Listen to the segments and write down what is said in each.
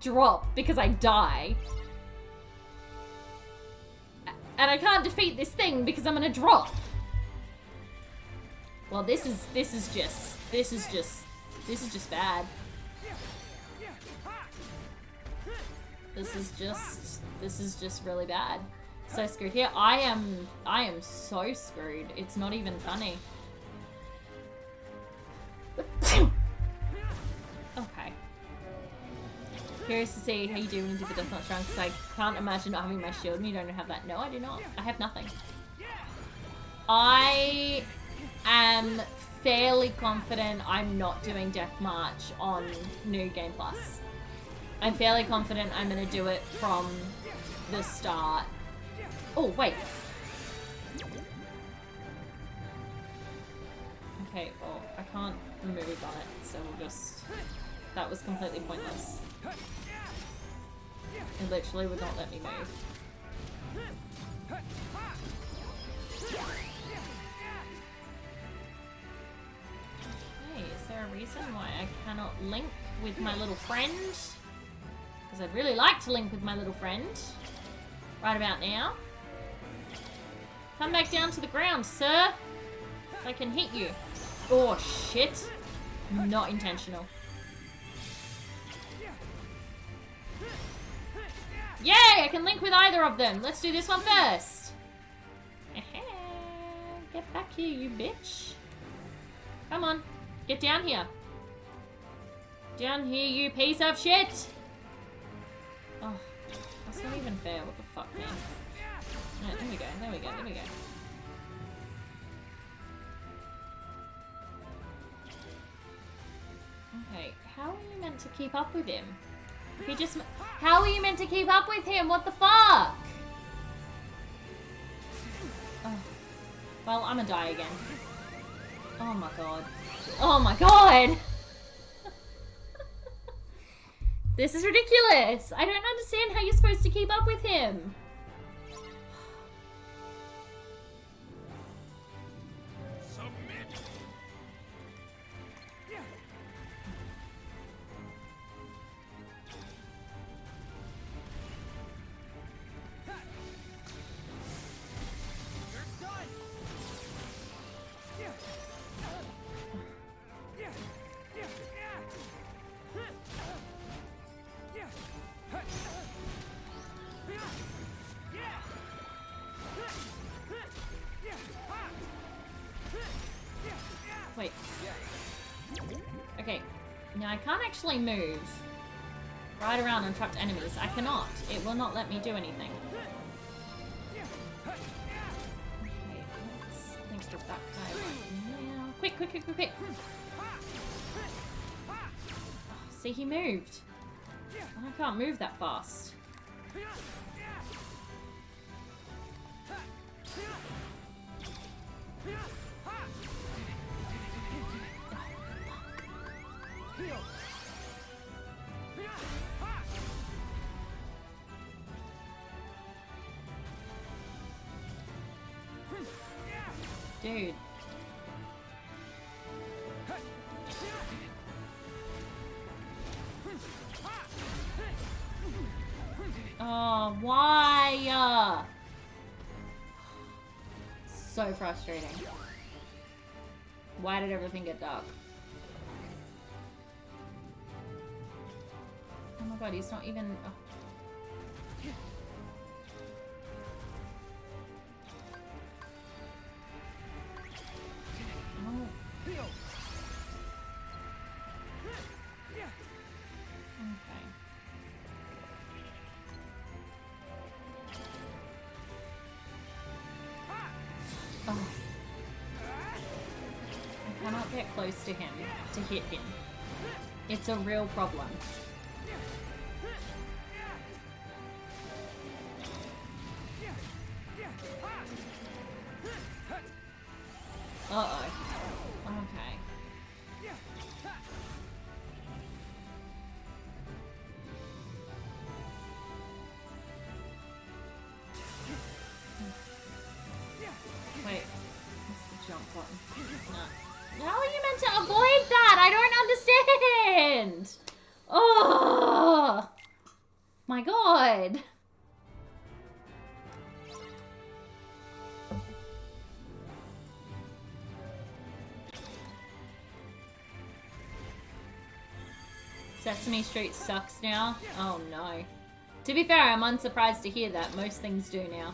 drop because I die. And I can't defeat this thing because I'm gonna drop. Well, this is just bad. This is just really bad. So screwed here. I am so screwed. It's not even funny. Okay. Curious to see how you do when you do the Death Knot Shrine, because I can't imagine not having my shield and you don't have that. No, I do not. I have nothing. I am fairly confident I'm not doing Death March on New Game Plus. I'm fairly confident I'm going to do it from the start. Oh, wait. Okay, well, I can't move on it, so we'll just... That was completely pointless. It literally would not let me move. Hey, is there a reason why I cannot link with my little friend? Because I'd really like to link with my little friend. Right about now. Come back down to the ground, sir. I can hit you. Oh, shit. Not intentional. Yay! I can link with either of them. Let's do this one first. Get back here, you bitch. Come on. Get down here. Down here, you piece of shit. Oh, that's not even fair. What the fuck, man? Right, there we go. There we go. There we go. Okay, how are you meant to keep up with him? If he just... How are you meant to keep up with him? What the fuck? Oh. Well, I'm gonna die again. Oh my god. Oh my god! This is ridiculous! I don't understand how you're supposed to keep up with him. Wait. Okay. Now I can't actually move right around and trapped enemies. I cannot. It will not let me do anything. Okay, let's think of that guy right now. Quick, quick, quick, quick, quick. Oh, see, he moved. I can't move that fast. Dude. Oh, why? So frustrating. Why did everything get dark? Oh my god, he's not even... Oh. Close to him to hit him. It's a real problem. Uh-oh. Okay. Wait. What's the jump button? No. How are you meant to avoid that? I don't understand. Oh, My god! Sesame Street sucks now? Oh no. To be fair, I'm unsurprised to hear that. Most things do now.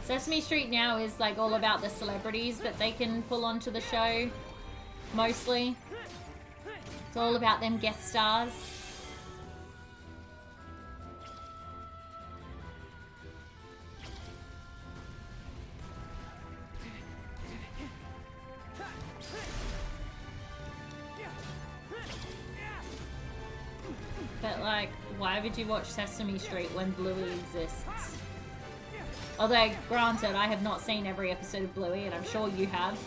Sesame Street now is like all about the celebrities that they can pull onto the show. Mostly. It's all about them guest stars. But like, why would you watch Sesame Street when Bluey exists? Although, granted, I have not seen every episode of Bluey, and I'm sure you have.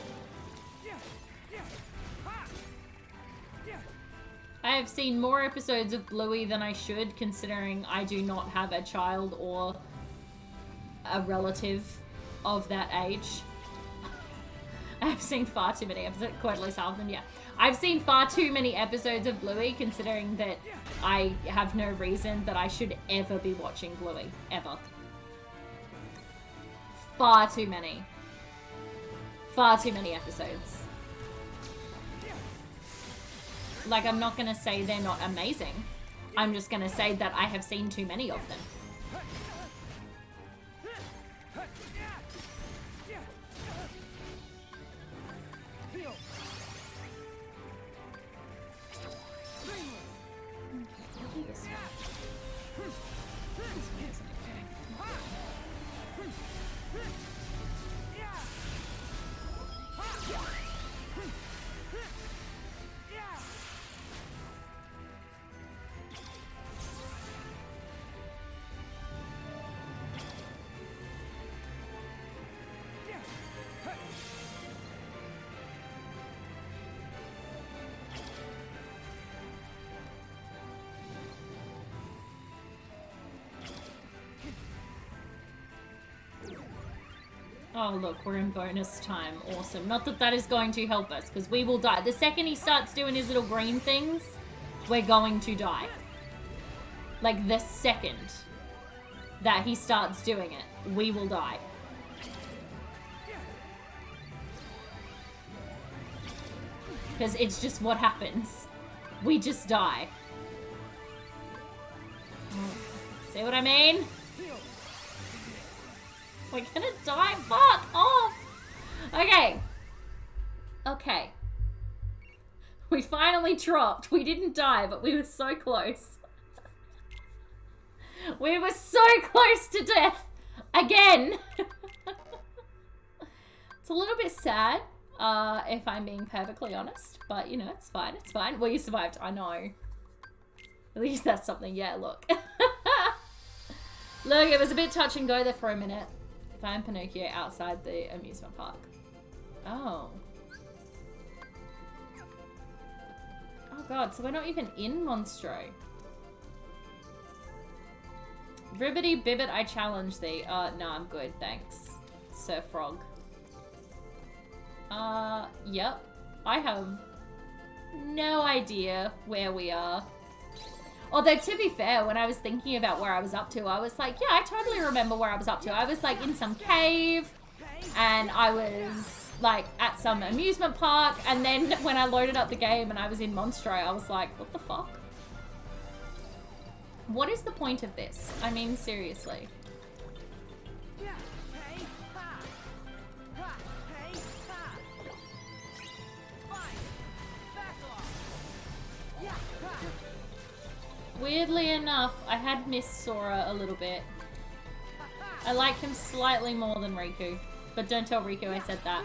I have seen more episodes of Bluey than I should, considering I do not have a child or a relative of that age. I have seen far too many episodes, quite at least half of them, yeah. I've seen far too many episodes of Bluey, considering that I have no reason that I should ever be watching Bluey. Ever. Far too many. Far too many episodes. Like, I'm not gonna say they're not amazing. I'm just gonna say that I have seen too many of them. Oh, look, we're in bonus time. Awesome. Not that that is going to help us, because we will die. The second he starts doing his little green things, we're going to die. Like, the second that he starts doing it, we will die. Because it's just what happens. We just die. See what I mean? We're gonna die. Fuck off. Okay. Okay. We finally dropped. We didn't die, but we were so close. We were so close to death. Again. It's a little bit sad, if I'm being perfectly honest. But, you know, it's fine. It's fine. Well, you survived. I know. At least that's something. Yeah, look. Look, it was a bit touch and go there for a minute. Find Pinocchio outside the amusement park. Oh. Oh god, so we're not even in Monstro. Ribbity Bibbit, I challenge thee. No, I'm good, thanks. Sir Frog. Yep. I have no idea where we are. Although, to be fair, when I was thinking about where I was up to, I was like, yeah, I totally remember where I was up to. I was, like, in some cave, and I was, like, at some amusement park, and then when I loaded up the game and I was in Monstro, I was like, what the fuck? What is the point of this? I mean, seriously. Weirdly enough, I had missed Sora a little bit. I like him slightly more than Riku. But don't tell Riku I said that.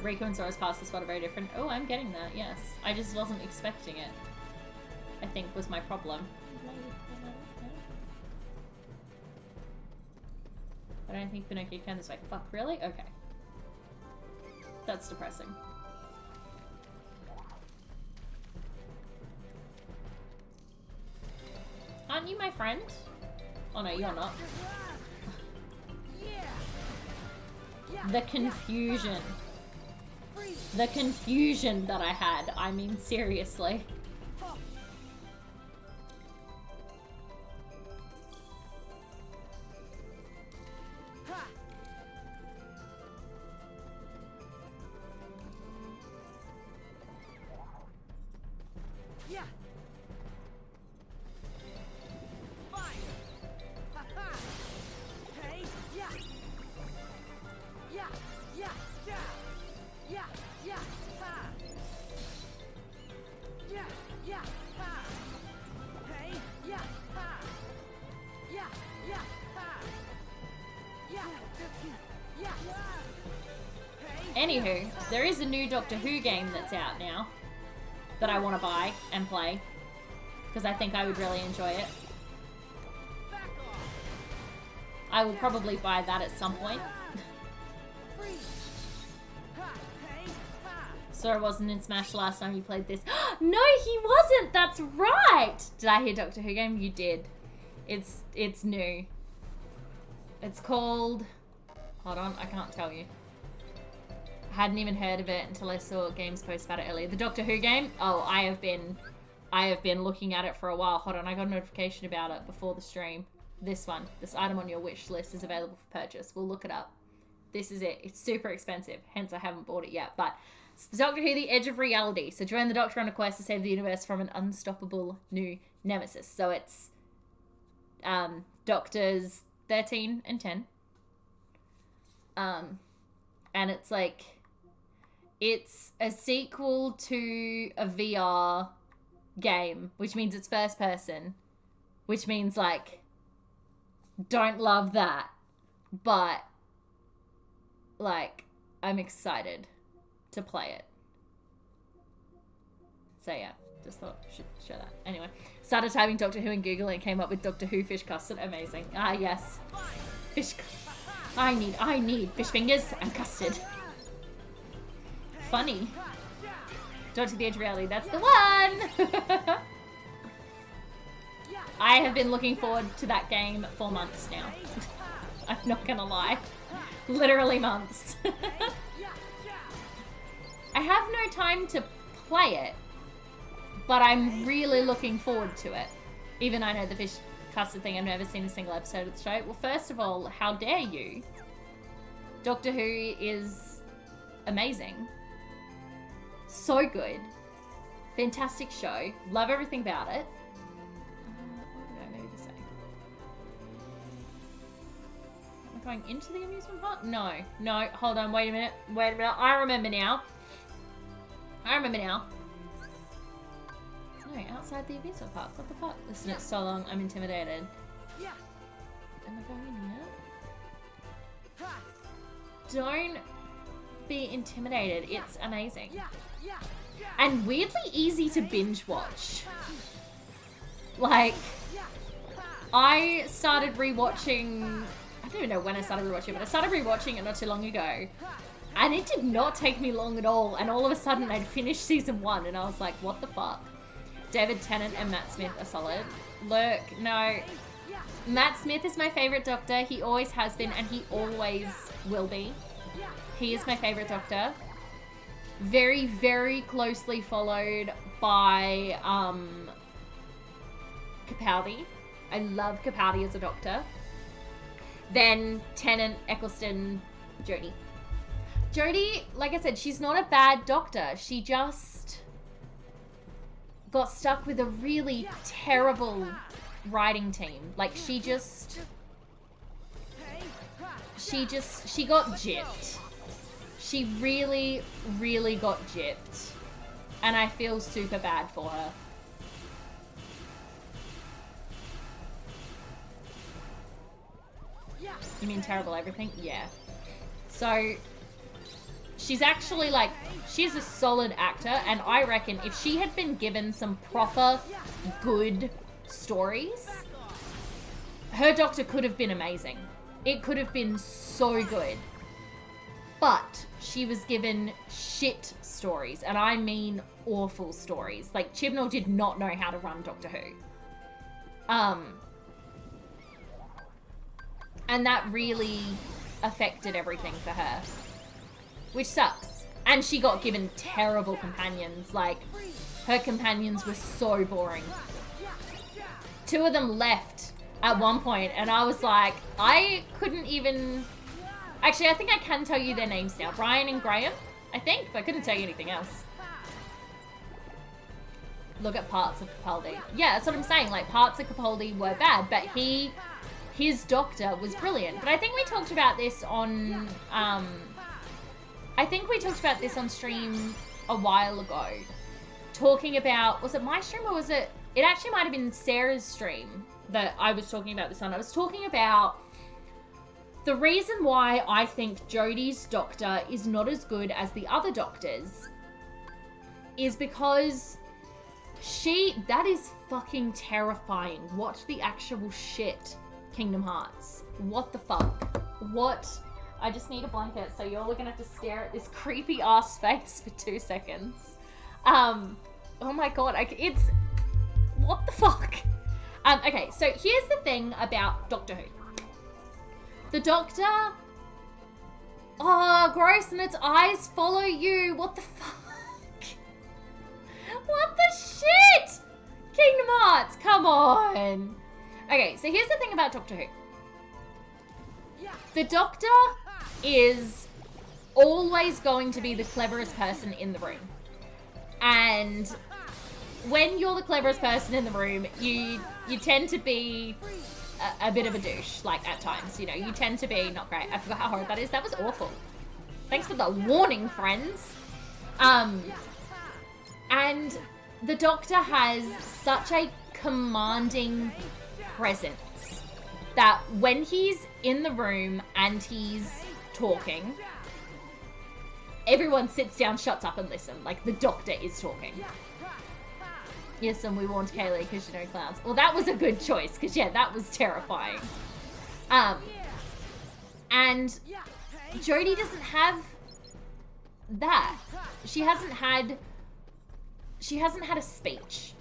Riku and Sora's past is very different. Oh, I'm getting that, yes. I just wasn't expecting it. I think was my problem. I don't think Pinocchio can this way. Fuck, really? Okay. That's depressing. Aren't you my friend? Oh no, you're not. The confusion. The confusion that I had. I mean, seriously. Anywho, there is a new Doctor Who game that's out now that I want to buy and play because I think I would really enjoy it. I will probably buy that at some point. So I wasn't in Smash last time you played this. No, he wasn't. That's right. Did I hear Doctor Who game? You did. It's new. It's called... Hold on, I can't tell you. I hadn't even heard of it until I saw Games post about it earlier. The Doctor Who game? Oh, I have been looking at it for a while. Hold on, I got a notification about it before the stream. This one. This item on your wish list is available for purchase. We'll look it up. This is it. It's super expensive. Hence, I haven't bought it yet. But it's the Doctor Who, The Edge of Reality. So join the Doctor on a quest to save the universe from an unstoppable new nemesis. So it's Doctors 13 and 10. And it's like, it's a sequel to a VR game, which means it's first person, which means like, don't love that, but like, I'm excited to play it. So yeah, just thought I should show that. Anyway, started typing Doctor Who in Google and it came up with Doctor Who fish custard. Amazing. Ah, yes. Fish. I need fish fingers and custard. Funny. Doctor the Edge of Reality. That's the one. I have been looking forward to that game for months now. I'm not gonna lie. Literally months. I have no time to play it, but I'm really looking forward to it. Even I know the fish custard thing, I've never seen a single episode of the show. Well, first of all, how dare you? Doctor Who is amazing. So good. Fantastic show. Love everything about it. What did I need to say? Am I going into the amusement park? No. No, hold on, wait a minute. I remember now. No, outside the amusement park. What the fuck? Listen, it's so long. I'm intimidated. Am I going in here? Don't be intimidated. It's amazing. And weirdly easy to binge watch. Like, I started rewatching... I don't even know when I started rewatching it, but I started rewatching it not too long ago. And it did not take me long at all. And all of a sudden, I'd finished season 1 and I was like, what the fuck? David Tennant and Matt Smith are solid. Lurk, no. Matt Smith is my favorite Doctor. He always has been and he always will be. He is my favorite Doctor. Very, very closely followed by Capaldi. I love Capaldi as a Doctor. Then Tennant, Eccleston, Jodie. Jodie, like I said, she's not a bad Doctor. She just got stuck with a really terrible writing team. Like, she got gypped. She really, really got gypped. And I feel super bad for her. You mean terrible everything? Yeah. So, she's actually like, she's a solid actor, and I reckon if she had been given some proper, good stories, her Doctor could have been amazing. It could have been so good. But she was given shit stories, and I mean awful stories. Like, Chibnall did not know how to run Doctor Who. And that really affected everything for her. Which sucks. And she got given terrible companions. Like, her companions were so boring. 2 of them left at one point, and I was like, I couldn't even... Actually, I think I can tell you their names now. Brian and Graham, I think, but I couldn't tell you anything else. Look at parts of Capaldi. Yeah, that's what I'm saying. Like, parts of Capaldi were bad, but his Doctor was brilliant. But I think we talked about this on... I think we talked about this on stream a while ago. Talking about... Was it my stream or was it... It actually might have been Sarah's stream that I was talking about this on. I was talking about The reason why I think Jodie's doctor is not as good as the other doctors is because that is fucking terrifying. Watch the actual shit, Kingdom Hearts. What the fuck? What? I just need a blanket, so you're all gonna have to stare at this creepy ass face for 2 seconds. Oh my god, it's... What the fuck? Okay, so here's the thing about Doctor Who. The Doctor... Oh, gross, and its eyes follow you. What the fuck? What the shit? Kingdom Hearts, come on. Okay, so here's the thing about Doctor Who. The Doctor is always going to be the cleverest person in the room. And when you're the cleverest person in the room, you tend to be a bit of a douche, like, at times. You know, you tend to be not great. I forgot how horrid that is. That was awful. Thanks for the warning, friends. And the Doctor has such a commanding presence that when he's in the room and he's talking, everyone sits down, shuts up and listen. Like, the Doctor is talking. Yes, and we warned Kaylee because you know clowns. Well, that was a good choice because, yeah, that was terrifying. And Jodie doesn't have that. She hasn't had a speech.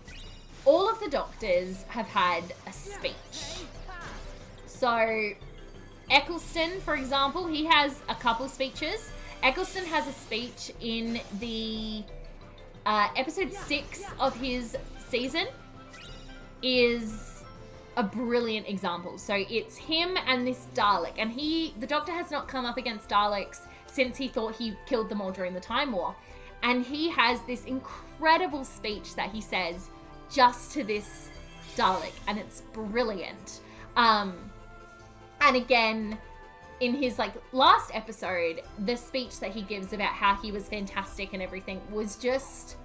All of the Doctors have had a speech. So, Eccleston, for example, he has a couple speeches. Eccleston has a speech in the episode 6 of his season is a brilliant example. So it's him and this Dalek, and the Doctor has not come up against Daleks since he thought he killed them all during the Time War. And he has this incredible speech that he says just to this Dalek, and it's brilliant. And again, in his last episode, the speech that he gives about how he was fantastic and everything was just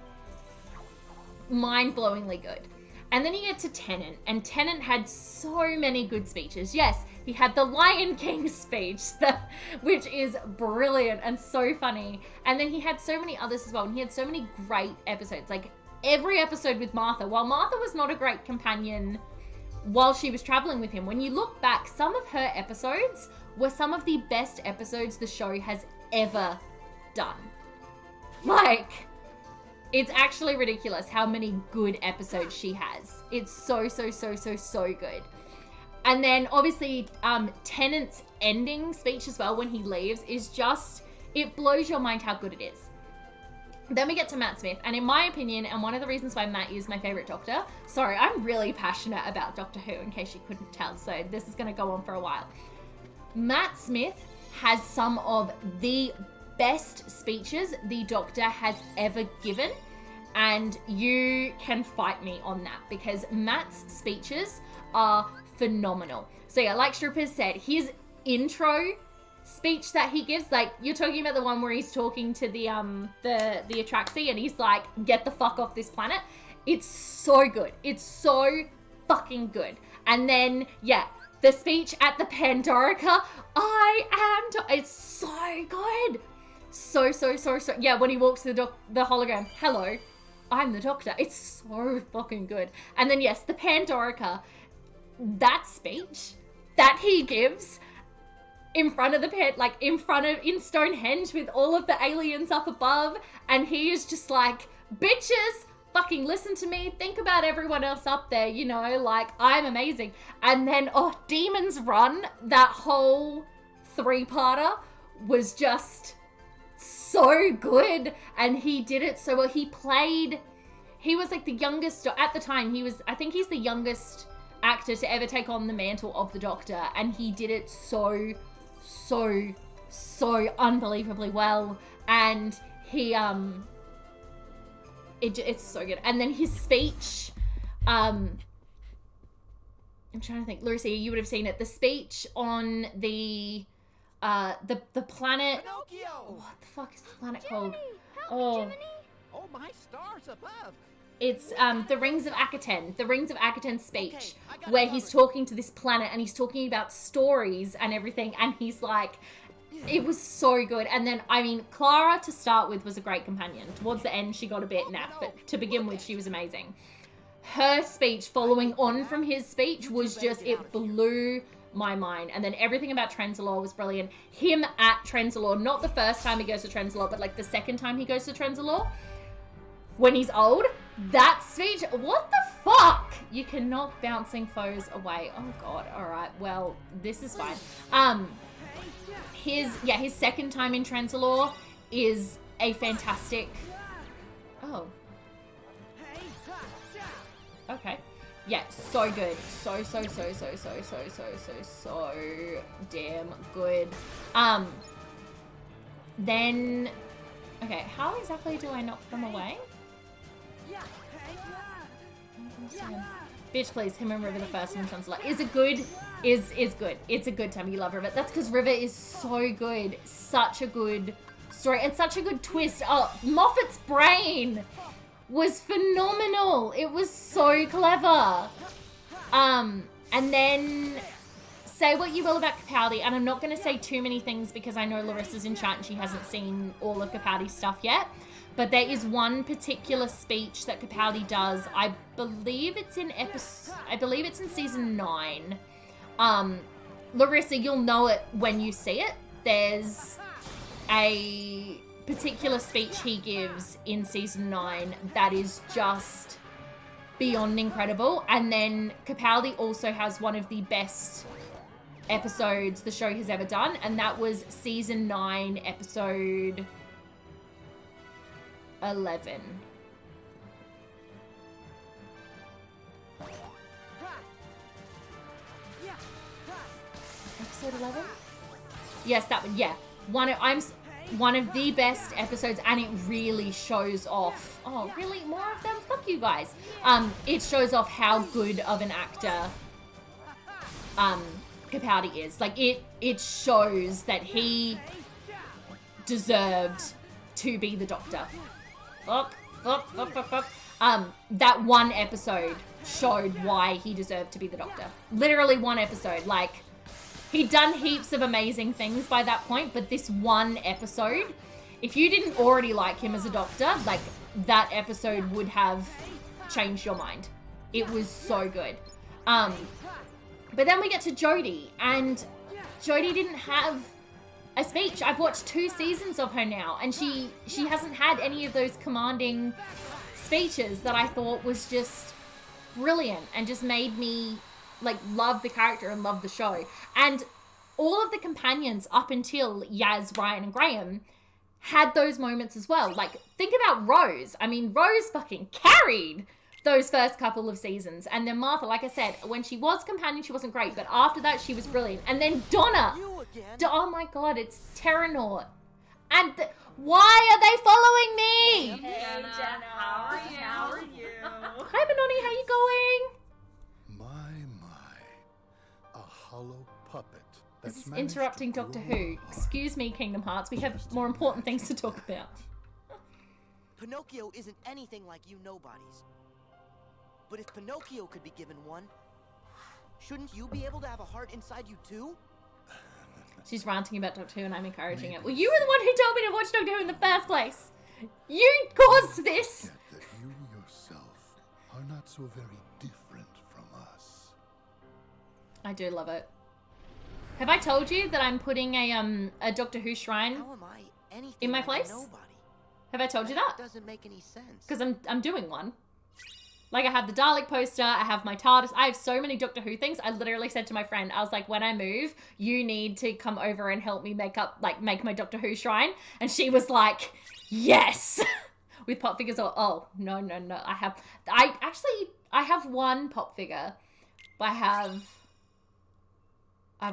mind-blowingly good. And then you get to Tennant, and Tennant had so many good speeches. Yes, he had the Lion King speech, which is brilliant and so funny. And then he had so many others as well, and he had so many great episodes. Like, every episode with Martha, while Martha was not a great companion while she was traveling with him, when you look back, some of her episodes were some of the best episodes the show has ever done. Like, it's actually ridiculous how many good episodes she has. It's so good. And then obviously Tennant's ending speech as well when he leaves is just, it blows your mind how good it is. Then we get to Matt Smith, and in my opinion, and one of the reasons why Matt is my favorite Doctor, sorry, I'm really passionate about Doctor Who in case you couldn't tell, so this is going to go on for a while. Matt Smith has some of the best speeches the Doctor has ever given, and you can fight me on that because Matt's speeches are phenomenal. So yeah, like Strip has said, his intro speech that he gives, like, you're talking about the one where he's talking to the Atraxi and he's like, get the fuck off this planet. It's so good. It's so fucking good. And then, yeah, the speech at the Pandorica, it's so good. So. Yeah, when he walks to the hologram, hello, I'm the Doctor. It's so fucking good. And then, yes, the Pandorica, that speech that he gives in front of in Stonehenge with all of the aliens up above, and he is just like, bitches, fucking listen to me, think about everyone else up there, you know, like, I'm amazing. And then, Demon's Run, that whole 3-parter was just so good, and he did it so well. He was like the youngest, at the time, I think he's the youngest actor to ever take on the mantle of the Doctor, and he did it so unbelievably well. And he it's so good. And then his speech, I'm trying to think, Lucy, you would have seen it, the speech on the planet, Pinocchio! what the fuck is the planet Jiminy, called? help me, Jiminy. Oh, my stars above! It's the Rings of Akaten. The Rings of Akaten speech, where he's talking to this planet and he's talking about stories and everything, and he's like, it was so good. And then, I mean, Clara to start with was a great companion. Towards the end, she got a bit naff, but to begin with, she was amazing. Her speech, following on from his speech, was just, it blew my mind. And then everything about Trenzalore was brilliant. Him at Trenzalore, not the first time he goes to Trenzalore, but like the second time he goes to Trenzalore, when he's old, that speech, what the fuck? You can knock bouncing foes away. Oh god, alright, well, this is fine. His second time in Trenzalore is a fantastic... Oh. Okay. Yeah, so good. So damn good. Then... Okay, how exactly do I knock them away? Bitch, please, him and River the first one, Chancellor. Is it good? Is good. It's a good time. You love River. That's because River is so good. Such a good story. And such a good twist. Oh, Moffat's brain was phenomenal. It was so clever. And then say what you will about Capaldi, and I'm not going to say too many things because I know Larissa's in chat and she hasn't seen all of Capaldi's stuff yet. But there is one particular speech that Capaldi does. I believe it's in season 9. Larissa, you'll know it when you see it. There's a particular speech he gives in season 9 that is just beyond incredible. And then Capaldi also has one of the best episodes the show has ever done, and that was season 9, episode 11. Episode 11? Yes, that one. Yeah, one of the best episodes, and it really shows off. Oh, really? More of them? Fuck you guys. It shows off how good of an actor Capaldi is. Like, it shows that he deserved to be the Doctor. That one episode showed why he deserved to be the Doctor. Literally one episode. Like, he'd done heaps of amazing things by that point, but this one episode, if you didn't already like him as a Doctor, like, that episode would have changed your mind. It was so good. But then we get to Jodie, and Jodie didn't have a speech. I've watched 2 seasons of her now, and she hasn't had any of those commanding speeches that I thought was just brilliant and just made me like love the character and love the show. And all of the companions up until Yaz, Ryan, and Graham had those moments as well. Like, think about Rose. I mean, Rose fucking carried those first couple of seasons. And then Martha, like I said, when she was companion, she wasn't great, but after that, she was brilliant. And then Donna. Oh my god, it's Terranort. And why are they following me? Hey, Jenna. How are you? Hi, Benoni. How you going? A hollow puppet. This is interrupting Doctor Who. Excuse me, Kingdom Hearts. We have more important things to talk about. Pinocchio isn't anything like you nobodies. But if Pinocchio could be given one, shouldn't you be able to have a heart inside you too? She's ranting about Doctor Who and I'm encouraging it. Well, you were the one who told me to watch Doctor Who in the first place. You caused this. That you yourself are not so very different from us. I do love it. Have I told you that I'm putting a Doctor Who shrine How am I anything in my like place? nobody? Have I told you that? That doesn't make any sense. Because I'm doing one. Like, I have the Dalek poster, I have my TARDIS, I have so many Doctor Who things. I literally said to my friend, I was like, when I move, you need to come over and help me make my Doctor Who shrine. And she was like, yes! With pop figures or, oh, no. I have one pop figure, but I have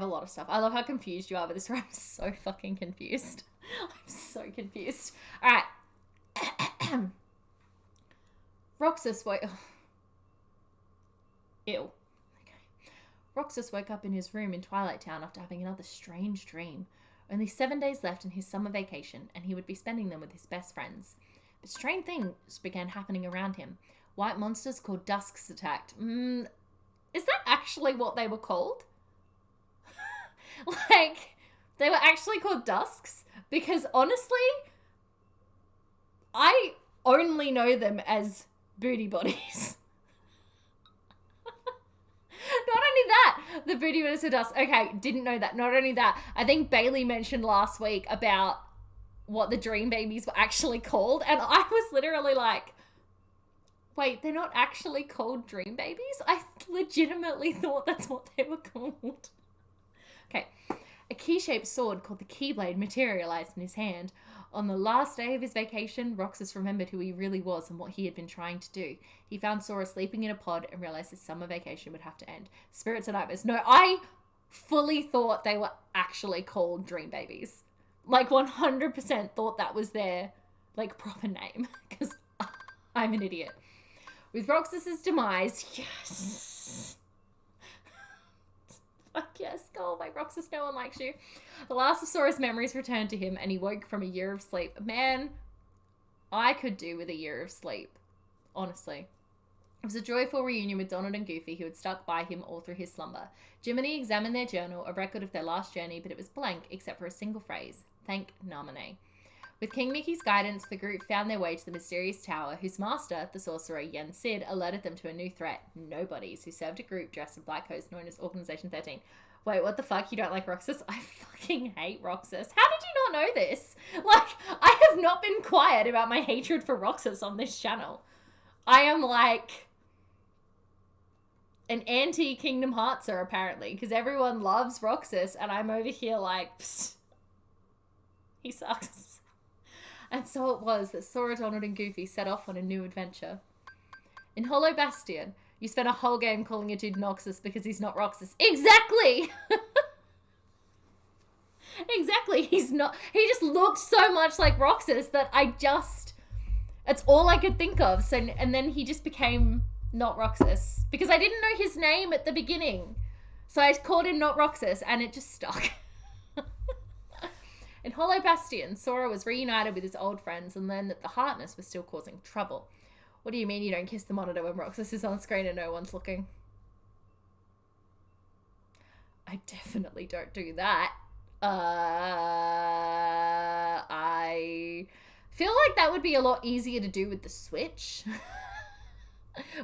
a lot of stuff. I love how confused you are with this. I'm so fucking confused. I'm so confused. All right. Roxas woke... Ew. Okay. Roxas woke up in his room in Twilight Town after having another strange dream. Only 7 days left in his summer vacation, and he would be spending them with his best friends. But strange things began happening around him. White monsters called Dusks attacked. Is that actually what they were called? Like, they were actually called Dusks? Because honestly, I only know them as booty bodies. Not only that, the booty bodies are dust. Okay, didn't know that. Not only that, I think Bailey mentioned last week about what the dream babies were actually called, and I was literally like, wait, they're not actually called dream babies? I legitimately thought that's what they were called. Okay. A key-shaped sword called the Keyblade materialized in his hand. On the last day of his vacation, Roxas remembered who he really was and what he had been trying to do. He found Sora sleeping in a pod and realized his summer vacation would have to end. Spirits and nightmares. No, I fully thought they were actually called dream babies. Like 100% thought that was their like proper name because I'm an idiot. With Roxas's demise, yes. Fuck yes, go away, Roxas, no one likes you. The last of Sora's memories returned to him and he woke from a year of sleep. Man, I could do with a year of sleep, honestly. It was a joyful reunion with Donald and Goofy who had stuck by him all through his slumber. Jiminy examined their journal, a record of their last journey, but it was blank except for a single phrase. Thank Namine. With King Mickey's guidance, the group found their way to the mysterious tower, whose master, the sorcerer Yen Sid, alerted them to a new threat, nobodies, who served a group dressed in black coats known as Organization 13. Wait, what the fuck? You don't like Roxas? I fucking hate Roxas. How did you not know this? Like, I have not been quiet about my hatred for Roxas on this channel. I am like an anti-Kingdom Heartser, apparently, because everyone loves Roxas, and I'm over here like, psst, he sucks. And so it was that Sora, Donald, and Goofy set off on a new adventure. In Hollow Bastion, you spent a whole game calling a dude Noxus because he's not Roxas. Exactly! Exactly, he's not. He just looked so much like Roxas that it's all I could think of. So, and then he just became not Roxas because I didn't know his name at the beginning. So I called him not Roxas and it just stuck. In Hollow Bastion, Sora was reunited with his old friends and learned that the Heartness was still causing trouble. What do you mean you don't kiss the monitor when Roxas is on screen and no one's looking? I definitely don't do that. I feel like that would be a lot easier to do with the Switch.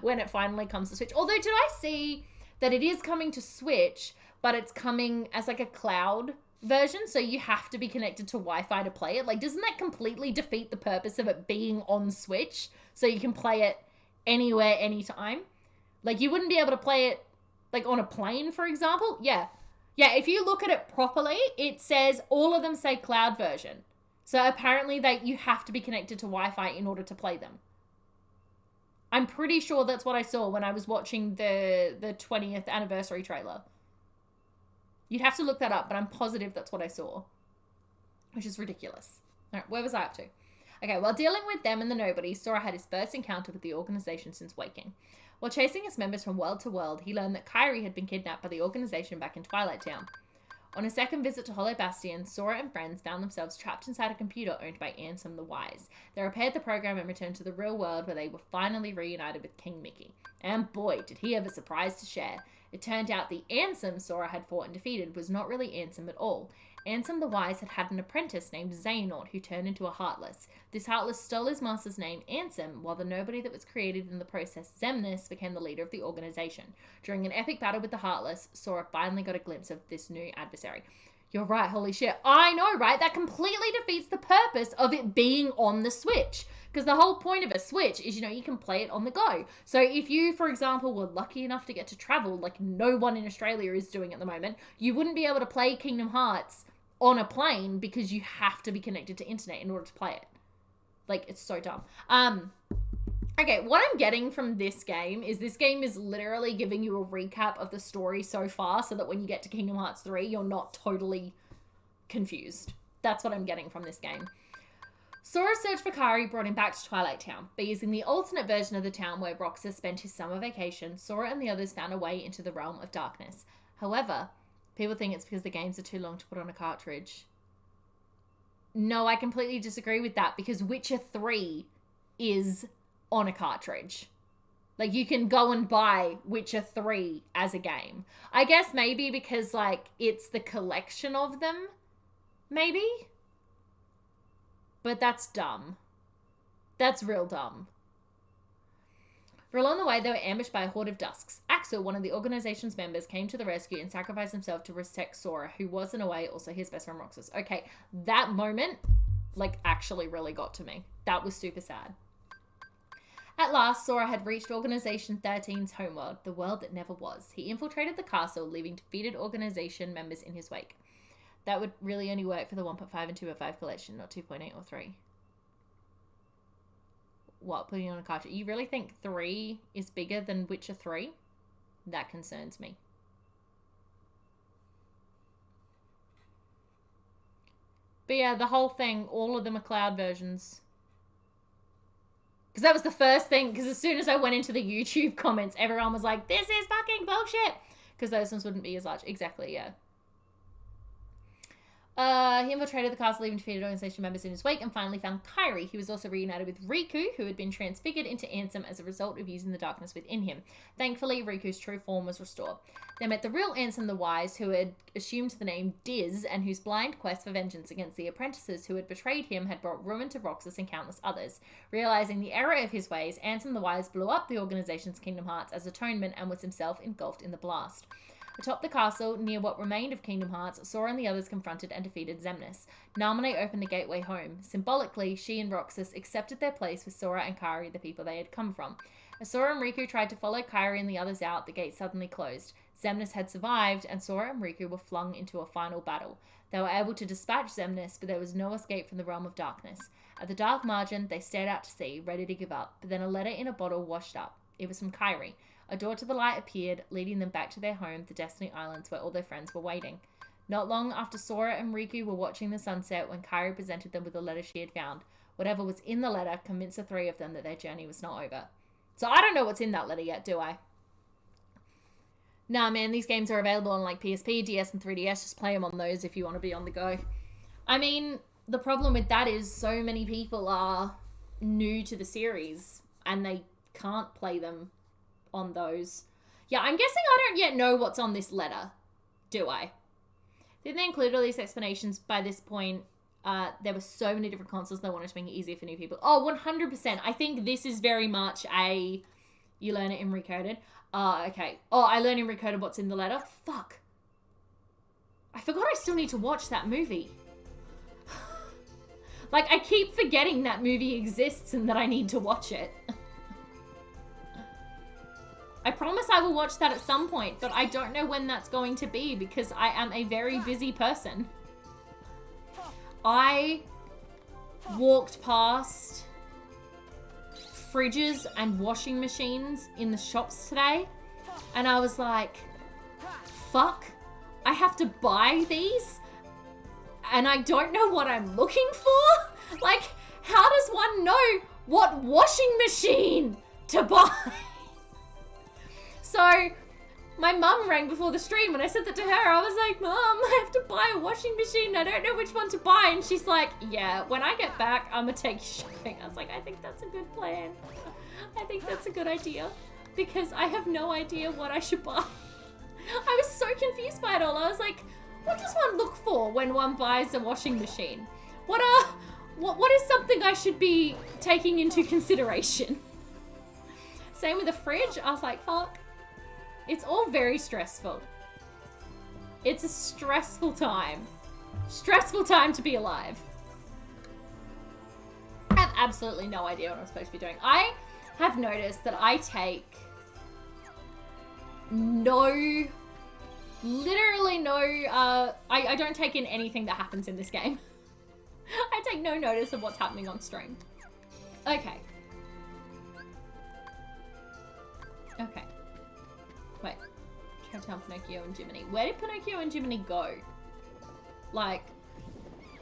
When it finally comes to Switch. Although, did I see that it is coming to Switch, but it's coming as like a cloud version, so you have to be connected to Wi-Fi to play it? Like, doesn't that completely defeat the purpose of it being on Switch so you can play it anywhere, anytime? Like, you wouldn't be able to play it like on a plane, for example? Yeah, if you look at it properly, it says, all of them say cloud version. So apparently you have to be connected to Wi-Fi in order to play them. I'm pretty sure that's what I saw when I was watching the 20th anniversary trailer. You'd have to look that up, but I'm positive that's what I saw. Which is ridiculous. All right, where was I up to? Okay, while dealing with them and the nobodies, Sora had his first encounter with the organization since waking. While chasing its members from world to world, he learned that Kairi had been kidnapped by the organization back in Twilight Town. On a second visit to Hollow Bastion, Sora and friends found themselves trapped inside a computer owned by Ansem the Wise. They repaired the program and returned to the real world where they were finally reunited with King Mickey. And boy, did he have a surprise to share. It turned out the Ansem Sora had fought and defeated was not really Ansem at all. Ansem the Wise had an apprentice named Xehanort who turned into a Heartless. This Heartless stole his master's name, Ansem, while the nobody that was created in the process, Xemnas, became the leader of the organization. During an epic battle with the Heartless, Sora finally got a glimpse of this new adversary. You're right, holy shit. I know, right? That completely defeats the purpose of it being on the Switch. Because the whole point of a Switch is, you can play it on the go. So if you, for example, were lucky enough to get to travel, like no one in Australia is doing at the moment, you wouldn't be able to play Kingdom Hearts on a plane because you have to be connected to internet in order to play it. Like, it's so dumb. Okay, what I'm getting from this game is literally giving you a recap of the story so far so that when you get to Kingdom Hearts 3, you're not totally confused. That's what I'm getting from this game. Sora's search for Kairi brought him back to Twilight Town, but using the alternate version of the town where Roxas spent his summer vacation, Sora and the others found a way into the realm of darkness. However, people think it's because the games are too long to put on a cartridge. No, I completely disagree with that because Witcher 3 is on a cartridge. Like, you can go and buy Witcher 3 as a game. I guess maybe because, like, it's the collection of them. Maybe? But that's dumb. That's real dumb. For along the way, they were ambushed by a horde of Dusks. Axel, one of the organization's members, came to the rescue and sacrificed himself to protect Sora, who was, in a way, also his best friend Roxas. Okay, that moment, like, actually really got to me. That was super sad. At last, Sora had reached Organization 13's homeworld, the world that never was. He infiltrated the castle, leaving defeated Organization members in his wake. That would really only work for the 1.5 and 2.5 collection, not 2.8 or 3. What, putting on a cartridge? You really think 3 is bigger than Witcher 3? That concerns me. But yeah, the whole thing, all of them are cloud versions. Because that was the first thing, because as soon as I went into the YouTube comments, everyone was like, this is fucking bullshit. Because those ones wouldn't be as large. Exactly, yeah. He infiltrated the castle, leaving defeated organization members in his wake, and finally found Kairi. He was also reunited with Riku, who had been transfigured into Ansem as a result of using the darkness within him. Thankfully, Riku's true form was restored. They met the real Ansem the Wise, who had assumed the name Diz, and whose blind quest for vengeance against the apprentices who had betrayed him had brought ruin to Roxas and countless others. Realizing the error of his ways, Ansem the Wise blew up the organization's Kingdom Hearts as atonement and was himself engulfed in the blast. Atop the castle, near what remained of Kingdom Hearts, Sora and the others confronted and defeated Xemnas. Naminé opened the gateway home. Symbolically, she and Roxas accepted their place with Sora and Kairi, the people they had come from. As Sora and Riku tried to follow Kairi and the others out, the gate suddenly closed. Xemnas had survived, and Sora and Riku were flung into a final battle. They were able to dispatch Xemnas, but there was no escape from the realm of darkness. At the dark margin, they stared out to sea, ready to give up, but then a letter in a bottle washed up. It was from Kairi. A door to the light appeared, leading them back to their home, the Destiny Islands, where all their friends were waiting. Not long after Sora and Riku were watching the sunset when Kairi presented them with a letter she had found. Whatever was in the letter convinced the three of them that their journey was not over. So I don't know what's in that letter yet, do I? Nah, man, these games are available on like PSP, DS, and 3DS. Just play them on those if you want to be on the go. I mean, the problem with that is so many people are new to the series and they can't play them on those. Yeah, I'm guessing I don't yet know what's on this letter, do I? Didn't they include all these explanations by this point? There were so many different consoles, they wanted to make it easier for new people. Oh, 100%. I think this is very much a, you learn it in Recoded. Okay. Oh, I learned in Recoded what's in the letter. Fuck. I forgot I still need to watch that movie. Like, I keep forgetting that movie exists and that I need to watch it. I promise I will watch that at some point, but I don't know when that's going to be because I am a very busy person. I walked past fridges and washing machines in the shops today, and I was like, fuck, I have to buy these, and I don't know what I'm looking for? Like, how does one know what washing machine to buy? So, my mum rang before the stream. When I said that to her, I was like, Mum, I have to buy a washing machine. I don't know which one to buy. And she's like, yeah, when I get back, I'm going to take you shopping. I was like, I think that's a good plan. I think that's a good idea. Because I have no idea what I should buy. I was so confused by it all. I was like, what does one look for when one buys a washing machine? What is something I should be taking into consideration? Same with the fridge. I was like, fuck. It's all very stressful. It's a stressful time. Stressful time to be alive. I have absolutely no idea what I'm supposed to be doing. I have noticed that I take literally no, I don't take in anything that happens in this game. I take no notice of what's happening on stream. Okay. Okay. Wait. Try to tell Pinocchio and Jiminy. Where did Pinocchio and Jiminy go? Like,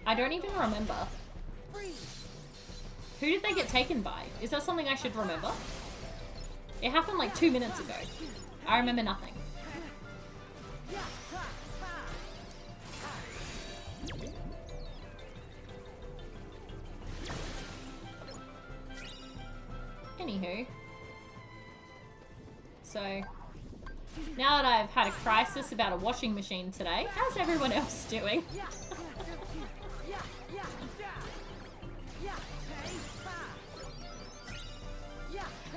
I don't even remember. Who did they get taken by? Is that something I should remember? It happened like 2 minutes ago. I remember nothing. Anywho. So, now that I've had a crisis about a washing machine today, how's everyone else doing?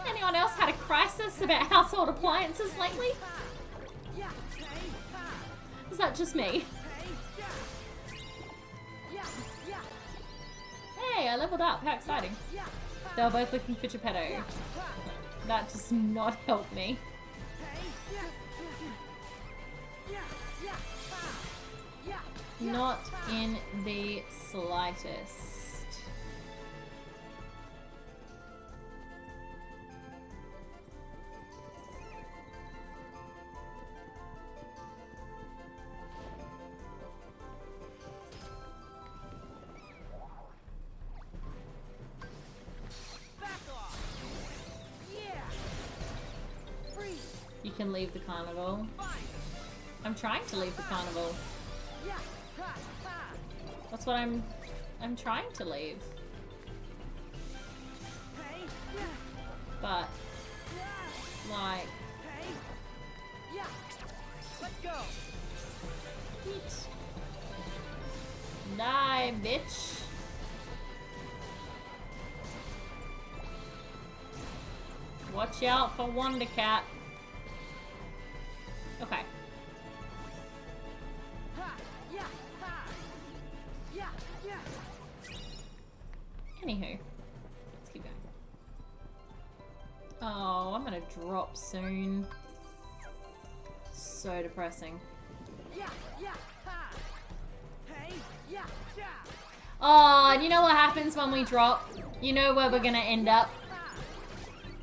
Anyone else had a crisis about household appliances lately? Is that just me? Hey, I leveled up. How exciting. They were both looking for Geppetto. That does not help me. Not in the slightest. You can leave the carnival. I'm trying to leave the carnival. That's what I'm trying to leave. But like let's go. Eat. Die, bitch. Watch out for Wonder Cat. Okay. Anywho, let's keep going. Oh, I'm gonna drop soon. So depressing. Oh, and you know what happens when we drop? You know where we're gonna end up?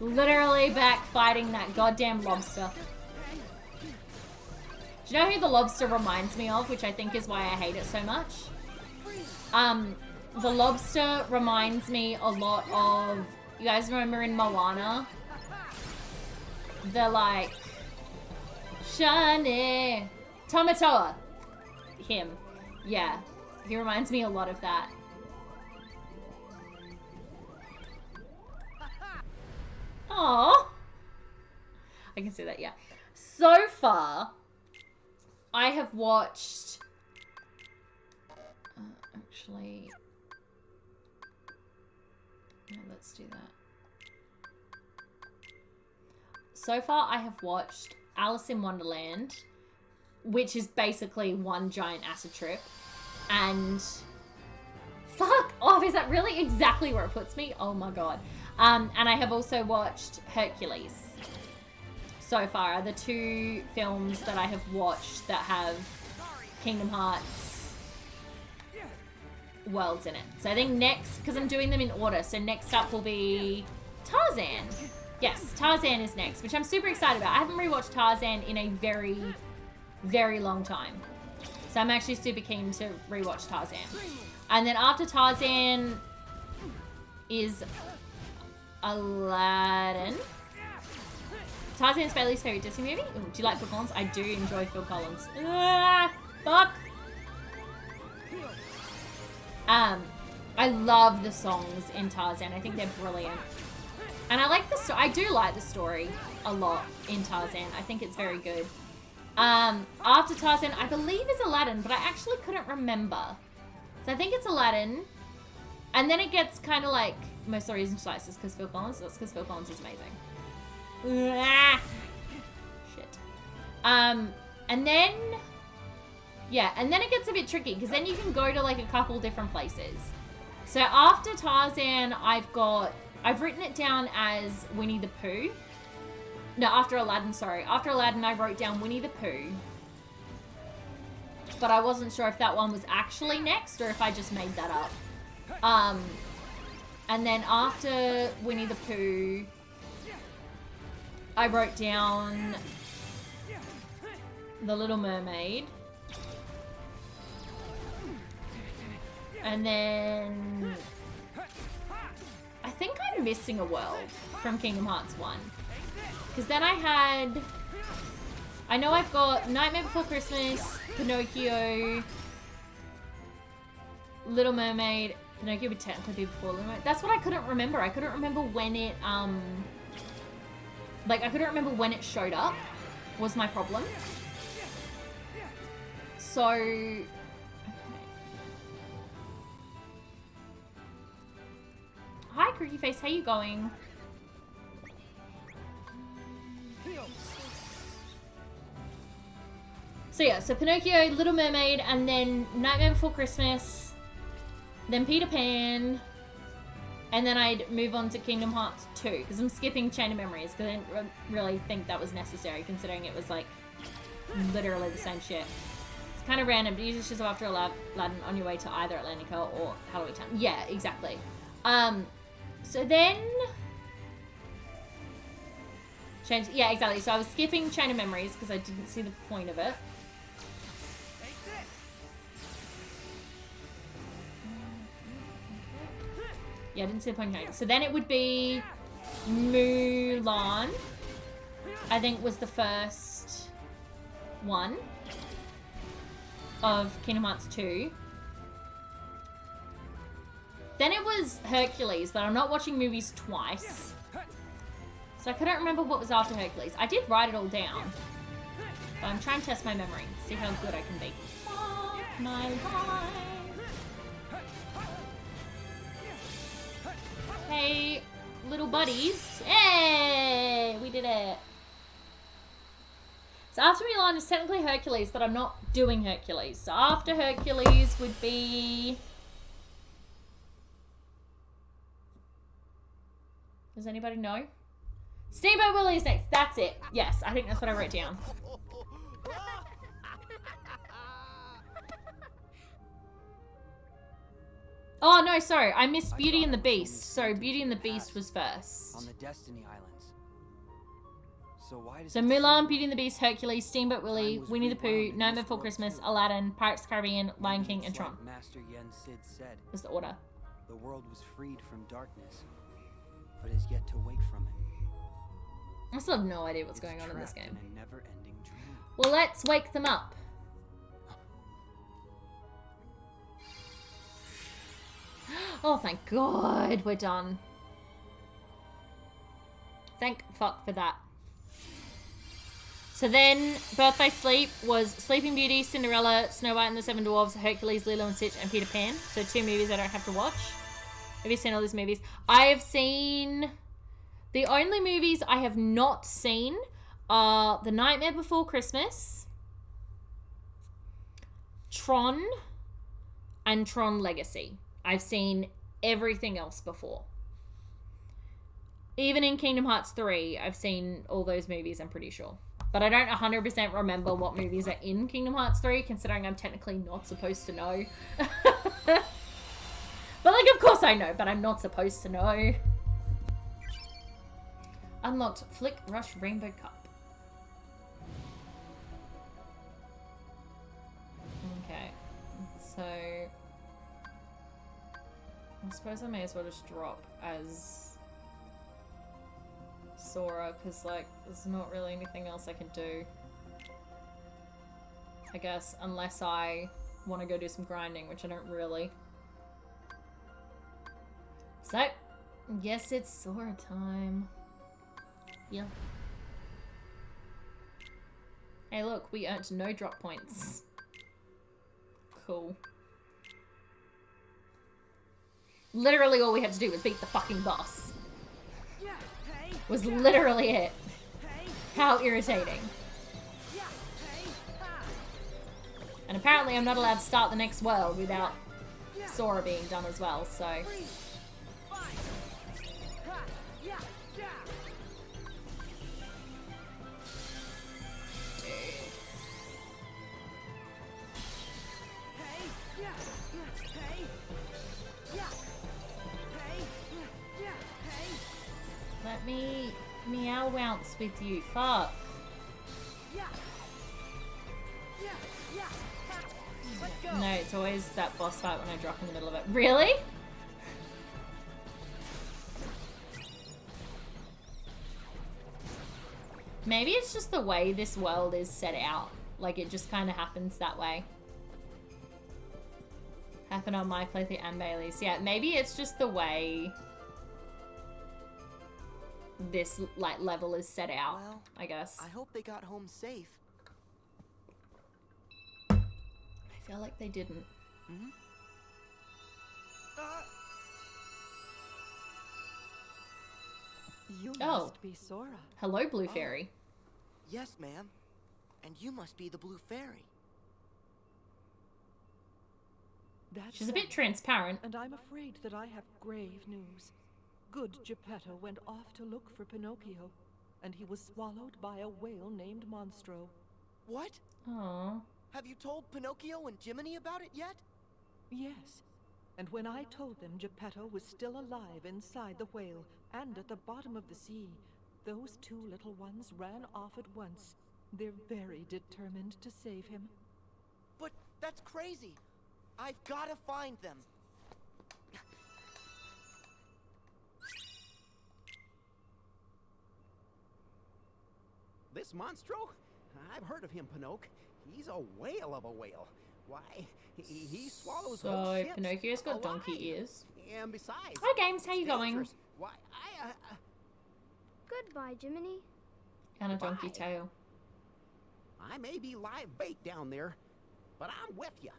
Literally back fighting that goddamn lobster. Do you know who the lobster reminds me of, which I think is why I hate it so much? The lobster reminds me a lot of, you guys remember in Moana? The like, Shane, Tamatoa. Him. Yeah. He reminds me a lot of that. Aww. I can see that, yeah. So far, I have watched... actually... No, let's do that. So far, I have watched Alice in Wonderland, which is basically one giant acid trip. And... fuck off! Is that really exactly where it puts me? Oh my god. And I have also watched Hercules. So far, are the two films that I have watched that have Kingdom Hearts worlds in it. So I think next, because I'm doing them in order, so next up will be Tarzan. Yes, Tarzan is next, which I'm super excited about. I haven't rewatched Tarzan in a very, very long time. So I'm actually super keen to rewatch Tarzan. And then after Tarzan is Aladdin. Tarzan's Bailey's favorite Disney movie. Ooh, do you like Phil Collins? I do enjoy Phil Collins. Fuck. I love the songs in Tarzan. I think they're brilliant. And I like the I do like the story a lot in Tarzan. I think it's very good. After Tarzan, I believe is Aladdin, but I actually couldn't remember. So I think it's Aladdin. And then it gets kind of like most of the reason she likes this because Phil Collins. That's because Phil Collins is amazing. Shit. And then, yeah, and then it gets a bit tricky because then you can go to like a couple different places. So after Tarzan, I've written it down as Winnie the Pooh. No, after Aladdin, sorry. After Aladdin, I wrote down Winnie the Pooh. But I wasn't sure if that one was actually next or if I just made that up. And then after Winnie the Pooh, I wrote down The Little Mermaid. And then I think I'm missing a world from Kingdom Hearts 1. Because then I know I've got Nightmare Before Christmas, Pinocchio, Little Mermaid. Pinocchio would technically be before Little Mermaid. That's what I couldn't remember. I couldn't remember when Like, I couldn't remember when it showed up, was my problem. So... Okay. Hi, Creaky Face, how you going? So yeah, so Pinocchio, Little Mermaid, and then Nightmare Before Christmas, then Peter Pan, and then I'd move on to Kingdom Hearts 2, because I'm skipping Chain of Memories, because I didn't really think that was necessary, considering it was, like, literally the same shit. It's kind of random, but you just go after Aladdin on your way to either Atlantica or Halloween Town. Yeah, exactly. So then... Yeah, exactly. So I was skipping Chain of Memories, because I didn't see the point of it. Yeah, I didn't see the point of it. So then it would be Mulan, I think was the first one of Kingdom Hearts 2. Then it was Hercules, but I'm not watching movies twice. So I couldn't remember what was after Hercules. I did write it all down. But I'm trying to test my memory, see how good I can be. Fuck my life. Hey, little buddies. Hey, we did it. So after Mulan is technically Hercules, but I'm not doing Hercules. So after Hercules would be... Does anybody know? Steamboat Willie is next. That's it. Yes, I think that's what I wrote down. Oh, no, sorry. I missed Beauty and the Beast. Sorry, Beauty and the Beast was first. On the Destiny Islands. So why does So Mulan, Beauty and the Beast, Hercules, Steamboat Willie, Winnie the Pooh, Nightmare Before Christmas, Aladdin, Pirates of the Caribbean, Lion King, and Tron. Master Yen Sid said, Was the order. the world was freed from darkness, but is yet to wake from it. I still have no idea what's going on in this Trapped game. in a never-ending dream. Well, let's wake them up. Oh, thank God, we're done. Thank fuck for that. So then, Birth by Sleep was Sleeping Beauty, Cinderella, Snow White and the Seven Dwarfs, Hercules, Lilo and Stitch, and Peter Pan. So 2 movies I don't have to watch. Have you seen all these movies? I have seen... The only movies I have not seen are The Nightmare Before Christmas, Tron, and Tron Legacy. I've seen everything else before. Even in Kingdom Hearts 3, I've seen all those movies, I'm pretty sure. But I don't 100% remember what movies are in Kingdom Hearts 3, considering I'm technically not supposed to know. But, like, of course I know, but I'm not supposed to know. Unlocked Flick Rush Rainbow Cup. Okay. So... I suppose I may as well just drop as Sora, because, like, there's not really anything else I can do. I guess, unless I want to go do some grinding, which I don't really. So, guess it's Sora time. Yeah. Hey look, we earned no drop points. Cool. Literally all we had to do was beat the fucking boss. Was literally it. How irritating. And apparently I'm not allowed to start the next world without Sora being done as well, so... Let me meow bounce with you. Fuck. No, it's always that boss fight when I drop in the middle of it. Really? Maybe it's just the way this world is set out. Like, it just kind of happens that way. Happened on my playthrough and Bailey's. Yeah, maybe it's just the way this like level is set out, Well, I guess. I hope they got home safe. I feel like they didn't. You Oh. must be Sora. Hello, Blue Fairy. Yes, ma'am. And you must be the Blue Fairy. That's She's a bit sad, transparent. and I'm afraid that I have grave news. Good Geppetto went off to look for Pinocchio, and he was swallowed by a whale named Monstro. What? Aww. Have you told Pinocchio and Jiminy about it yet? Yes, and when I told them Geppetto was still alive inside the whale and at the bottom of the sea, those two little ones ran off at once. They're very determined to save him. But that's crazy. I've got to find them. This Monstro? I've heard of him, Pinocchio. He's a whale of a whale. Why, he swallows whole So ships Pinocchio's got alive. donkey ears. And besides... Hi, Games. How you it's going? dangerous. Why, Goodbye, Jiminy. And a donkey Bye. tail. I may be live bait down there, but I'm with you.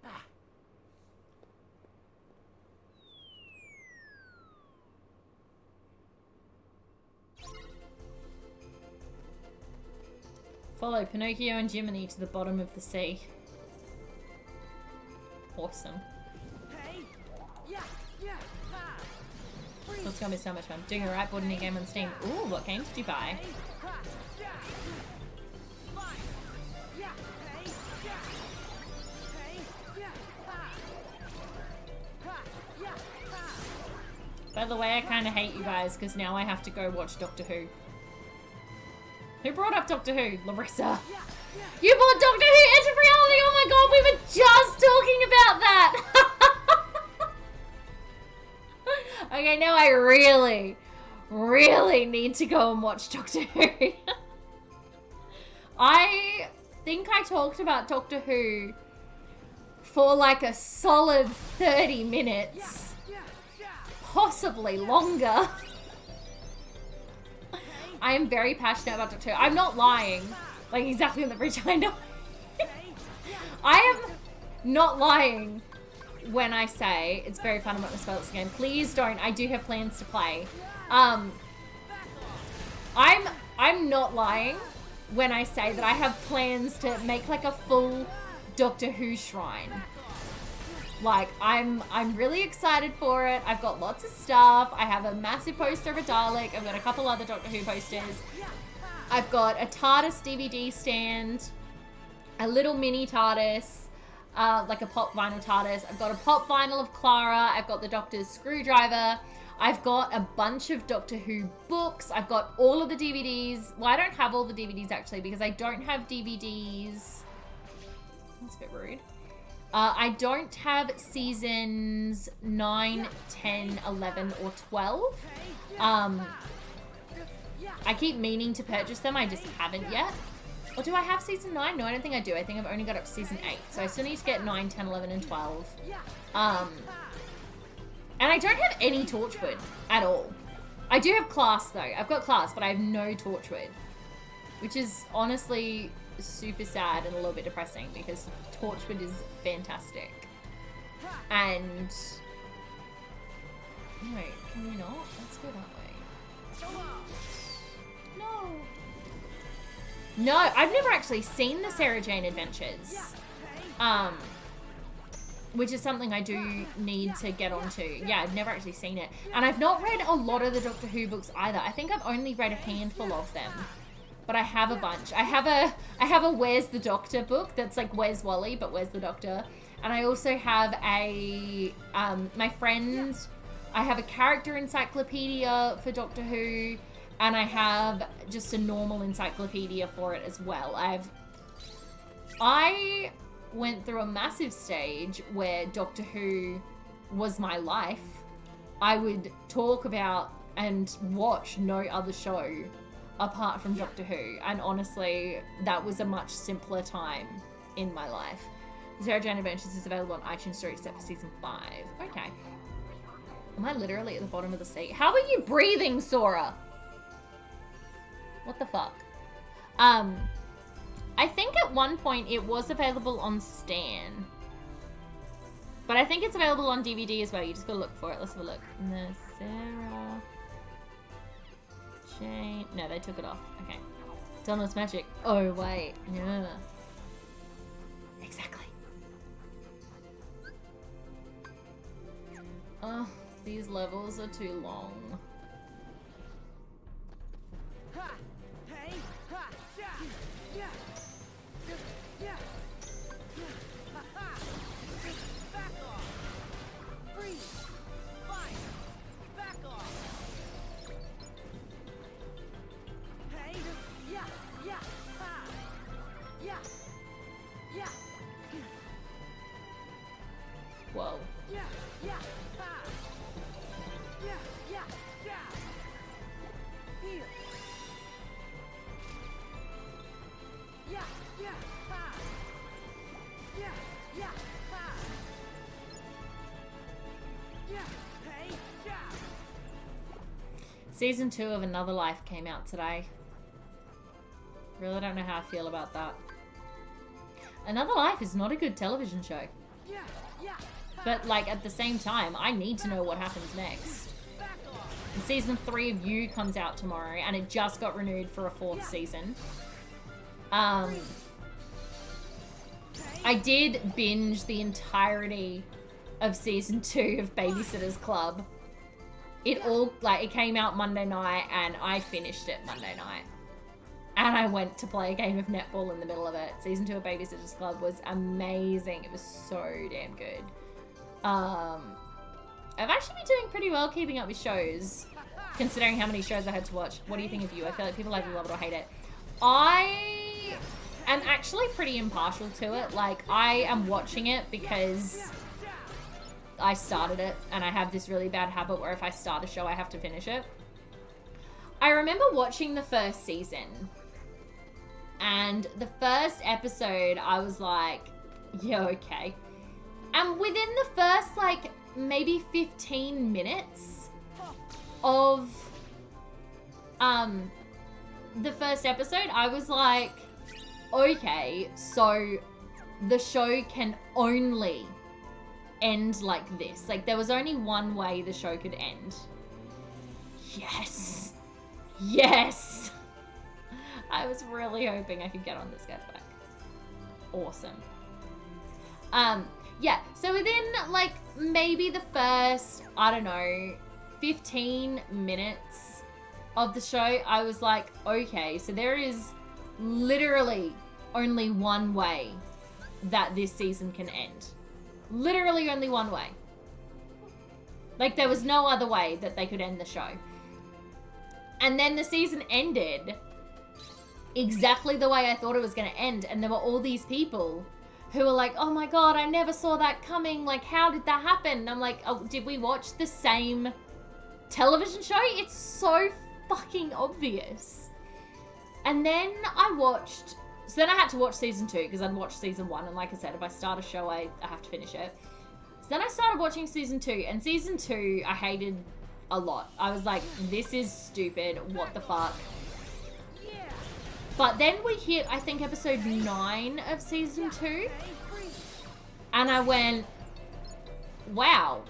Ah. Follow Pinocchio and Jiminy to the bottom of the sea. Awesome. Hey! Yeah! Yeah! Ha! That's gonna be so much fun. Doing a right board in your game on Steam. Ooh, what game did you buy? Ha! Yeah! Fine! Yeah! Hey! Yeah! Hey! Yeah! Ha! Ha! Yeah! Ha! By the way, I kind of hate you guys because now I have to go watch Doctor Who. Who brought up Doctor Who? Larissa. You bought Doctor Who Edge of Reality! Oh my god, we were just talking about that! Okay, now I really need to go and watch Doctor Who. I think I talked about Doctor Who for like a solid 30 minutes. Possibly longer. I am very passionate about Doctor Who. I'm not lying. Like, exactly on the bridge, I know. I am not lying when I say it's very fun. I'm not going to spell this again. Please don't. I do have plans to play. I'm not lying when I say that I have plans to make like a full Doctor Who shrine. Like, I'm really excited for it. I've got lots of stuff. I have a massive poster of a Dalek. I've got a couple other Doctor Who posters. I've got a TARDIS DVD stand, a little mini TARDIS, like a pop vinyl TARDIS. I've got a pop vinyl of Clara. I've got the Doctor's screwdriver. I've got a bunch of Doctor Who books. I've got all of the DVDs. Well, I don't have all the DVDs actually because I don't have DVDs. That's a bit rude. I don't have seasons 9, 10, 11, or 12. I keep meaning to purchase them. I just haven't yet. Or do I have season 9? No, I don't think I do. I think I've only got up to season 8. So I still need to get 9, 10, 11, and 12. And I don't have any Torchwood at all. I do have Class, though. I've got Class, but I have no Torchwood. Which is honestly super sad and a little bit depressing because Torchwood is fantastic. And... No, can we not? Let's go that way. No. No, I've never actually seen the Sarah Jane Adventures. Which is something I do need to get onto. Yeah, I've never actually seen it. And I've not read a lot of the Doctor Who books either. I think I've only read a handful of them. But I have a bunch. I have a Where's the Doctor book that's like Where's Wally, but Where's the Doctor? And I also have a, my friend, I have a character encyclopedia for Doctor Who, and I have just a normal encyclopedia for it as well. I went through a massive stage where Doctor Who was my life. I would talk about and watch no other show apart from Doctor Who, and honestly, that was a much simpler time in my life. The Sarah Jane Adventures is available on iTunes Store except for season 5. Okay. Am I literally at the bottom of the sea? How are you breathing, Sora? What the fuck? I think at one point it was available on Stan. But I think it's available on DVD as well. You just gotta look for it. Let's have a look. The Sarah Jane. No, they took it off. Okay. Donald's magic. Oh, wait. Yeah. Exactly. Oh, these levels are too long. Ha! Hey! Ha! Yeah! Yeah! Yeah! Ha ha! Back off! Freeze! Fire! Back off! Hey! Yeah! Yeah! Ha! Yeah! Yeah! Whoa. Yeah! Yeah! Ha! Yeah! Yeah! Yeah! Here! Yeah! Yeah! Ha! Yeah! Yeah! Ha! Yeah! Hey! Yeah! Season 2 of Another Life came out today. Really don't know how I feel about that. Another Life is not a good television show. Yeah! Yeah! But, like, at the same time, I need to know what happens next. Back off! And season 3 of You comes out tomorrow, and it just got renewed for a 4th season. I did binge the entirety of season 2 of Babysitter's Club. It all, like, it came out Monday night, and I finished it Monday night. And I went to play a game of netball in the middle of it. Season 2 of Babysitter's Club was amazing. It was so damn good. I've actually been doing pretty well keeping up with shows, considering how many shows I had to watch. What do you think of You? I feel like people either love it or hate it. I am actually pretty impartial to it. Like, I am watching it because I started it, and I have this really bad habit where if I start a show, I have to finish it. I remember watching the first season, and the first episode, I was like, yeah, okay. And within the first, like, maybe 15 minutes of the first episode, I was like, okay, so the show can only end like this. Like, there was only one way the show could end. Yes. Yes. I was really hoping I could get on this guy's back. Awesome. Yeah, so within, like, maybe the first, I don't know, 15 minutes of the show, I was like, okay, so there is literally only one way that this season can end. Literally only one way. Like, there was no other way that they could end the show. And then the season ended exactly the way I thought it was going to end, and there were all these people who were like, oh my god, I never saw that coming, like, how did that happen? And I'm like, oh, did we watch the same television show? It's so fucking obvious. And then I watched, so then I had to watch season 2, because I'd watched season 1, and like I said, if I start a show, I have to finish it. So then I started watching season 2, and season 2, I hated a lot. I was like, this is stupid, what the fuck? But then we hit, I think, episode 9 of season 2. And I went, wow.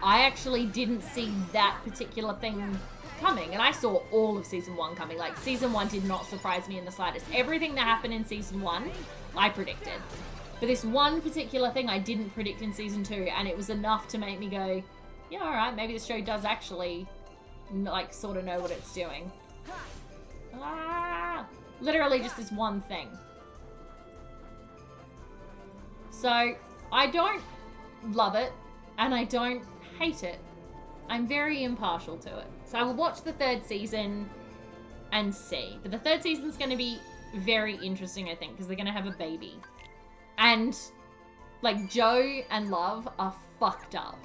I actually didn't see that particular thing coming. And I saw all of season 1 coming. Like, season 1 did not surprise me in the slightest. Everything that happened in season 1, I predicted. But this one particular thing I didn't predict in season 2. And it was enough to make me go, yeah, alright, maybe the show does actually, like, sort of know what it's doing. Ah, literally just this one thing. So, I don't love it, and I don't hate it. I'm very impartial to it. So I will watch the 3rd season and see. But the 3rd season's going to be very interesting, I think, because they're going to have a baby. And, like, Joe and Love are fucked up.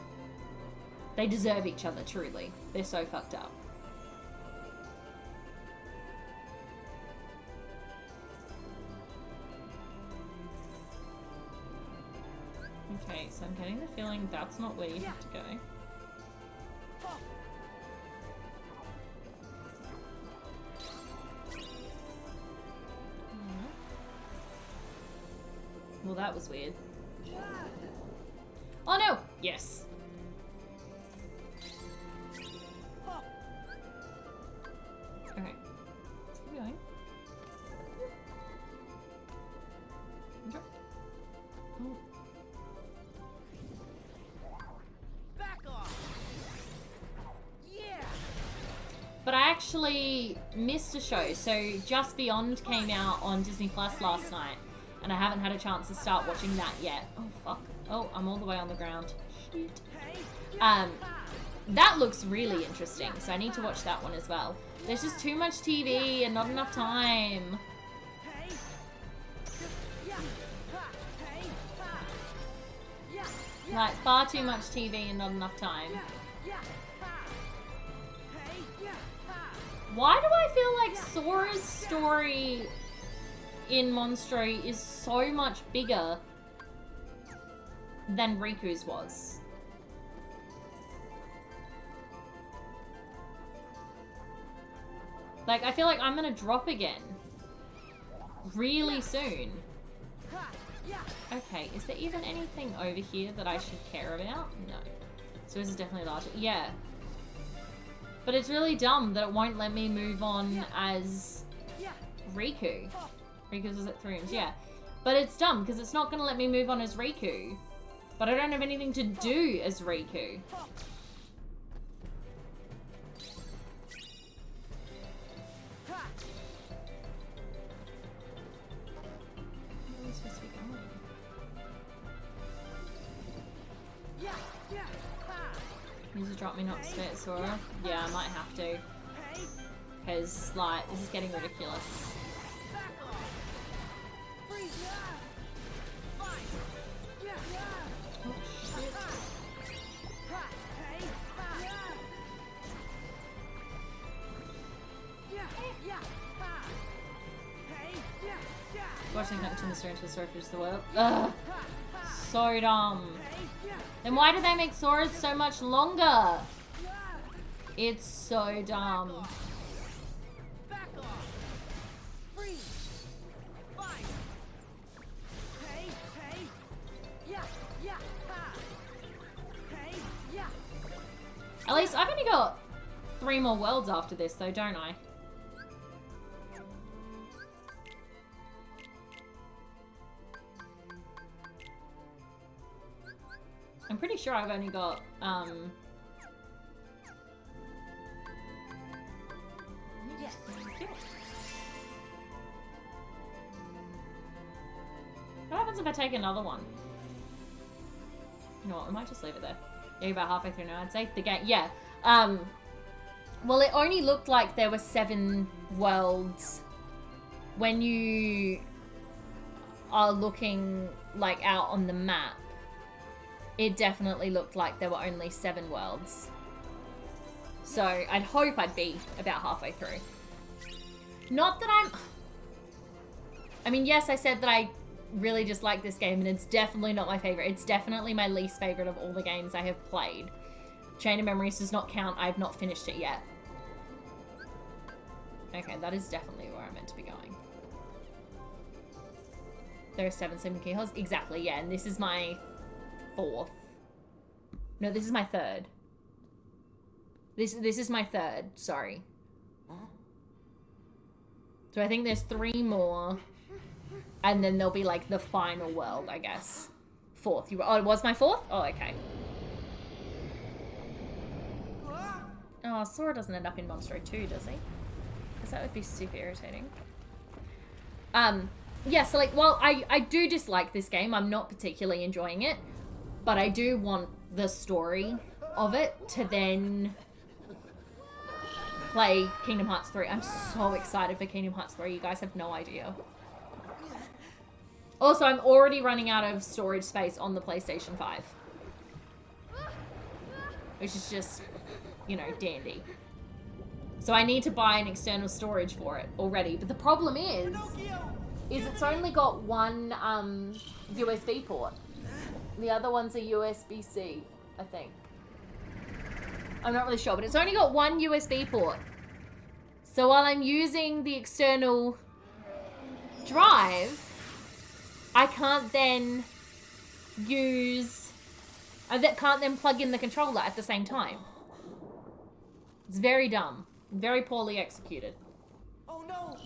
They deserve each other, truly. They're so fucked up. Okay, so I'm getting the feeling that's not where you have to go. That was weird. Oh no! Yes. Okay. Let's keep going. Okay. Oh. Back off. Yeah. But I actually missed a show. So Just Beyond came out on Disney Plus last night. And I haven't had a chance to start watching that yet. Oh, fuck. Oh, I'm all the way on the ground. Shit. That looks really interesting, so I need to watch that one as well. There's just too much TV and not enough time. Like, far too much TV and not enough time. Why do I feel like Sora's story in Monstro is so much bigger than Riku's was? Like, I feel like I'm gonna drop again really soon. Okay, is there even anything over here that I should care about? No. So this is definitely larger. Yeah. But it's really dumb that it won't let me move on as Riku. Riku's was at 3 rooms, yeah. But it's dumb because it's not gonna let me move on as Riku. But I don't have anything to do as Riku. You just drop me not to stay at Sora? Yeah, I might have to. Because, like, this is getting ridiculous. Oh, shit. Watching that turn the story into the story for the world. Ugh. So dumb. Then why do they make Sora's so much longer? It's so dumb. At least I've only got 3 more worlds after this though, don't I? I'm pretty sure I've only got, yes. What happens if I take another one? You know what, I might just leave it there. Yeah, about halfway through now, I'd say. The game, yeah. Well, it only looked like there were 7 worlds when you are looking, like, out on the map. It definitely looked like there were only 7 worlds. So, I'd hope I'd be about halfway through. Not that I mean, yes, I said that I really dislike this game, and it's definitely not my favorite. It's definitely my least favorite of all the games I have played. Chain of Memories does not count. I have not finished it yet. Okay, that is definitely where I'm meant to be going. There are 7 sleeping key holes. Exactly, yeah, and this is my 4th. No, this is my 3rd. This is my 3rd, sorry. So I think there's 3 more. And then there'll be like the final world, I guess. 4th. Oh, it was my 4th? Oh, okay. Oh, Sora doesn't end up in Monstro 2, does he? Because that would be super irritating. Yeah, so like, well, I do dislike this game. I'm not particularly enjoying it. But I do want the story of it to then play Kingdom Hearts 3. I'm so excited for Kingdom Hearts 3. You guys have no idea. Also, I'm already running out of storage space on the PlayStation 5. Which is just, you know, dandy. So I need to buy an external storage for it already. But the problem is it's only got one USB port. The other one's a USB-C, I think. I'm not really sure, but it's only got one USB port. So while I'm using the external drive, I can't then use... I can't then plug in the controller at the same time. It's very dumb. Very poorly executed. Oh no!